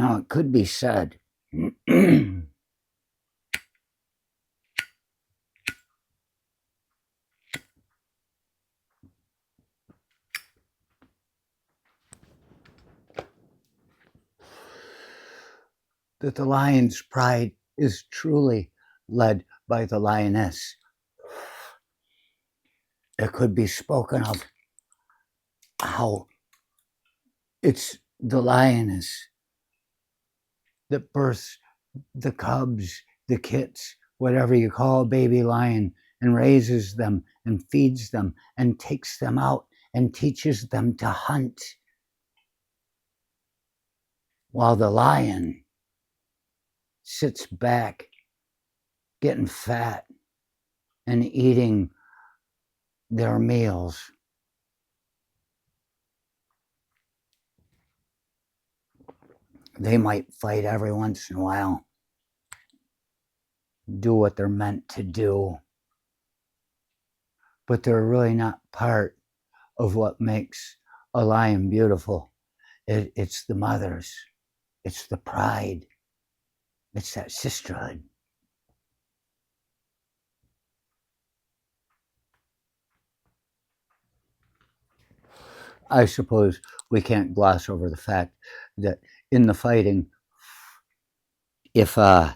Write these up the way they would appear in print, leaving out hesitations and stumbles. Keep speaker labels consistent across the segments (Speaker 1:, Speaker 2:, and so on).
Speaker 1: Now, it could be said that the lion's pride is truly led by the lioness. It could be spoken of how it's the lioness that births the cubs, the kits, whatever you call a baby lion, and raises them and feeds them and takes them out and teaches them to hunt. While the lion sits back, getting fat and eating their meals. They might fight every once in a while, do what they're meant to do, but they're really not part of what makes a lion beautiful. It's the mothers, it's the pride, it's that sisterhood. I suppose we can't gloss over the fact that in the fighting, if the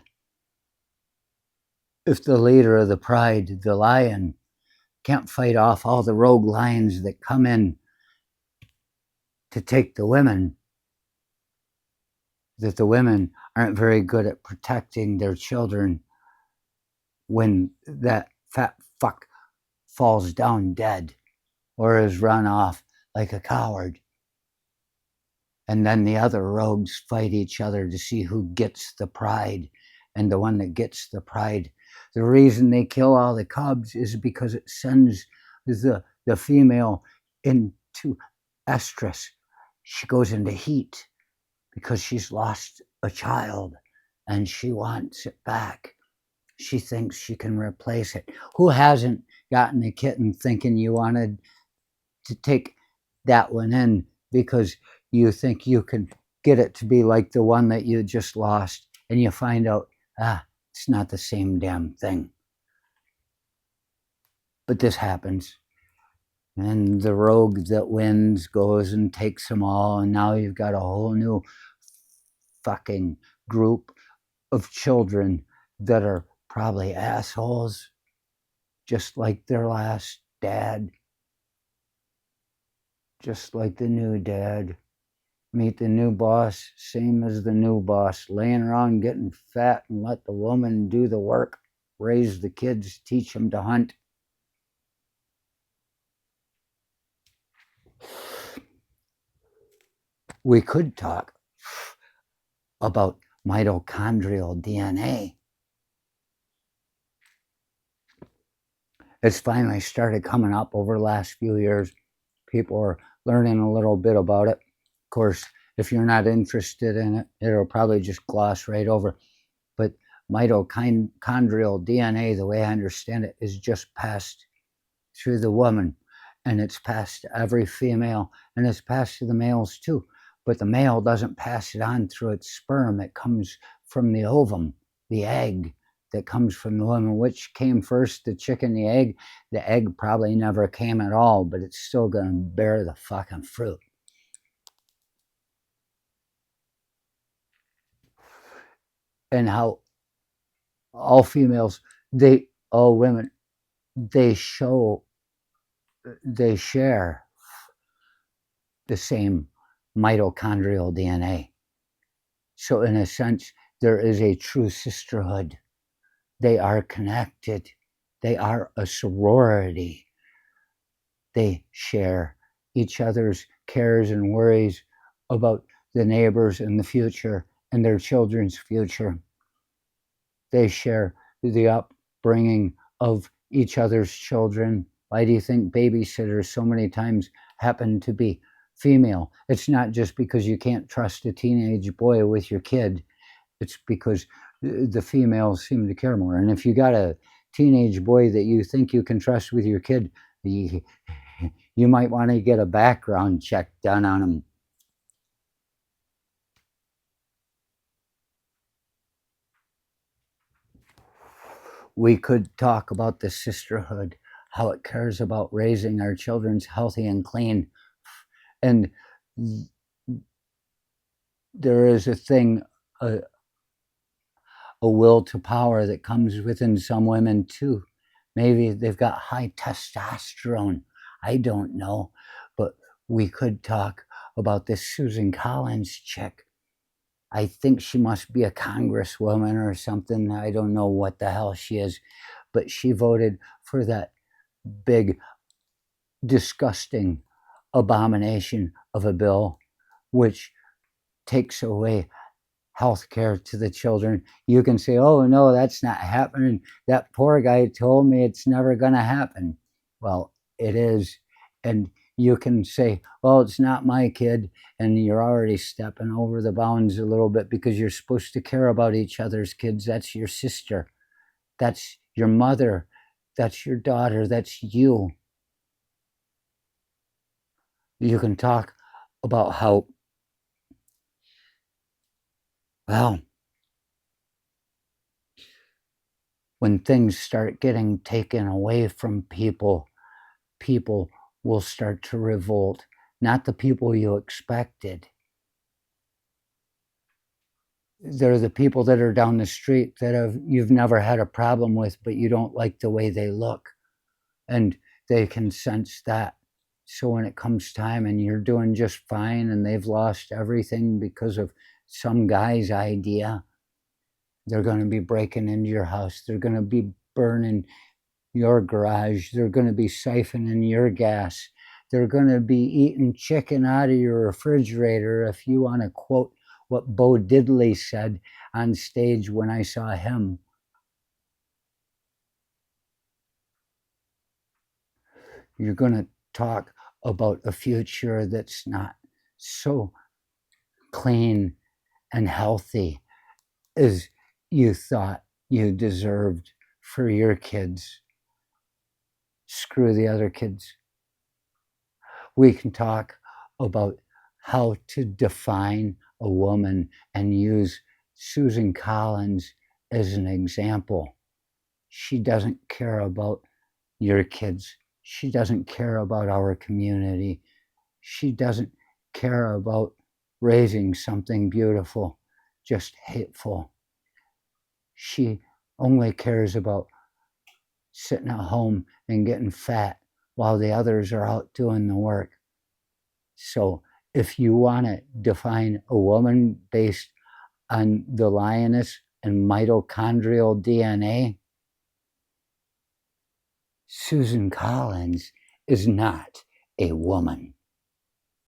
Speaker 1: leader of the pride, the lion, can't fight off all the rogue lions that come in to take the women, that the women aren't very good at protecting their children when that fat fuck falls down dead or is run off like a coward. And then the other rogues fight each other to see who gets the pride. And the one that gets the pride, the reason they kill all the cubs is because it sends the female into estrus. She goes into heat because she's lost a child and she wants it back. She thinks she can replace it. Who hasn't gotten a kitten thinking you wanted to take that one in because you think you can get it to be like the one that you just lost, and you find out, it's not the same damn thing. But this happens. And the rogue that wins goes and takes them all, and now you've got a whole new fucking group of children that are probably assholes, just like their last dad, just like the new dad. Meet the new boss, same as the new boss, laying around getting fat and let the woman do the work, raise the kids, teach them to hunt. We could talk about mitochondrial DNA. It's finally started coming up over the last few years. People are learning a little bit about it. Of course, if you're not interested in it, it'll probably just gloss right over. But mitochondrial DNA, the way I understand it, is just passed through the woman, and it's passed to every female, and it's passed to the males too. But the male doesn't pass it on through its sperm. It comes from the ovum, the egg that comes from the woman. Which came first, the chicken, the egg? The egg probably never came at all, but it's still going to bear the fucking fruit. And how all females, all women, they share the same mitochondrial DNA. So in a sense, there is a true sisterhood. They are connected. They are a sorority. They share each other's cares and worries about the neighbors and the future and their children's future. They share the upbringing of each other's children. Why do you think babysitters so many times happen to be female? It's not just because you can't trust a teenage boy with your kid. It's because the females seem to care more. And if you got a teenage boy that you think you can trust with your kid, you might want to get a background check done on him. We could talk about the sisterhood, how it cares about raising our children's healthy and clean. And there is a thing, a, a will to power that comes within some women too. Maybe they've got high testosterone. I don't know. But we could talk about this Susan Collins chick. I think she must be a congresswoman or something. I don't know what the hell she is. But she voted for that big, disgusting abomination of a bill which takes away health care to the children. You can say, oh, no, that's not happening. That poor guy told me it's never going to happen. Well, it is. And you can say, well, it's not my kid. And you're already stepping over the bounds a little bit because you're supposed to care about each other's kids. That's your sister. That's your mother. That's your daughter. That's you. You can talk about how, well, when things start getting taken away from people, people will start to revolt, not the people you expected. They're the people that are down the street that you've never had a problem with, but you don't like the way they look. And they can sense that. So when it comes time and you're doing just fine and they've lost everything because of some guy's idea, they're going to be breaking into your house. They're going to be burning your garage. They're going to be siphoning your gas. They're going to be eating chicken out of your refrigerator, if you want to quote what Bo Diddley said on stage when I saw him. You're going to talk about a future that's not so clean and healthy as you thought you deserved for your kids. Screw the other kids. We can talk about how to define a woman and use Susan Collins as an example. She doesn't care about your kids. She doesn't care about our community. She doesn't care about raising something beautiful, just hateful. She only cares about sitting at home and getting fat while the others are out doing the work. So if you want to define a woman based on the lioness and mitochondrial DNA, Susan Collins is not a woman.